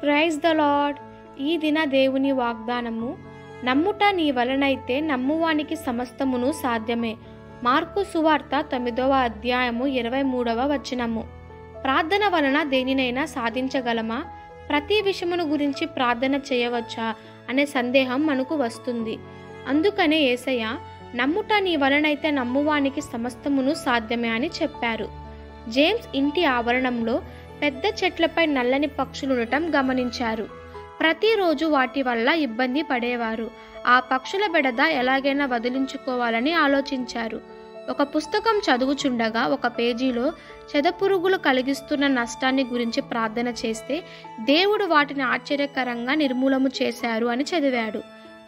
Praise the lord. ఈ దిన దేవుని వాగ్దానము, నమ్ముట నీ వలనైతే నమ్మువానికి సమస్తమును సాధ్యమే. మార్కు సువార్త 9వ అధ్యాయము 23వ వచనము. ప్రార్థన వలన దేనినైనా సాధించగలమా? ప్రతి విషయమును గురించి ప్రార్థన చేయవచ్చా అనే సందేహం మనకు వస్తుంది. అందుకనే యేసయ్య నమ్ముట నీ వలనైతే నమ్మువానికి సమస్తమును సాధ్యమే అని చెప్పారు. జేమ్స్ ఇంటి ఆవరణంలో పెద్ద చెట్లపై నల్లని పక్షులుండటం గమనించారు. ప్రతిరోజు వాటి వల్ల ఇబ్బంది పడేవారు. ఆ పక్షుల బెడద ఎలాగైనా వదిలించుకోవాలని ఆలోచించారు. ఒక పుస్తకం చదువుచుండగా ఒక పేజీలో చెదపురుగులు కలిగిస్తున్న నష్టాన్ని గురించి ప్రార్థన చేస్తే దేవుడు వాటిని ఆశ్చర్యకరంగా నిర్మూలము చేశారు అని చదివాడు.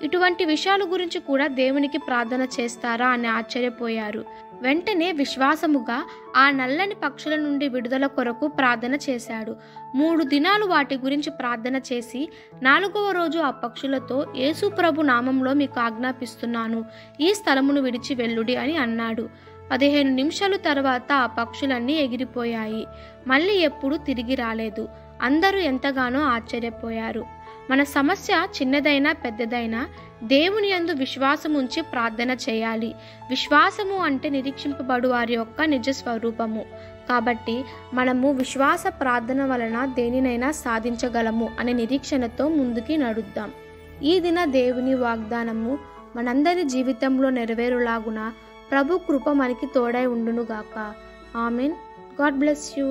ఇటువంటి విషయాల గురించి కూడా దేవునికి ప్రార్థన చేస్తారా అని ఆశ్చర్యపోయారు. వెంటనే విశ్వాసముగా ఆ నల్లని పక్షుల నుండి విడుదల కొరకు ప్రార్థన చేశాడు. 3 దినాలు వాటి గురించి ప్రార్థన చేసి 4వ రోజు ఆ పక్షులతో, యేసు ప్రభు నామంలో మీకు ఆజ్ఞాపిస్తున్నాను, ఈ స్థలమును విడిచి వెళ్ళుడి అని అన్నాడు. 15 నిమిషాల తర్వాత ఆ పక్షులన్నీ ఎగిరిపోయాయి. మళ్ళీ ఎప్పుడు తిరిగి రాలేదు. అందరూ ఎంతగానో ఆశ్చర్యపోయారు. మన సమస్య చిన్నదైనా పెద్దదైనా దేవుని యందు విశ్వాసం ఉంచి ప్రార్థన చేయాలి. విశ్వాసము అంటే నిరీక్షింపబడు వారి యొక్క నిజ స్వరూపము. కాబట్టి మనము విశ్వాస ప్రార్థన వలన దేనినైనా సాధించగలము అనే నిరీక్షణతో ముందుకి నడుద్దాం. ఈ దిన దేవుని వాగ్దానము మనందరి జీవితంలో నెరవేరులాగున ప్రభు కృప మనకి తోడై ఉండునుగాక. ఆమెన్. God bless you.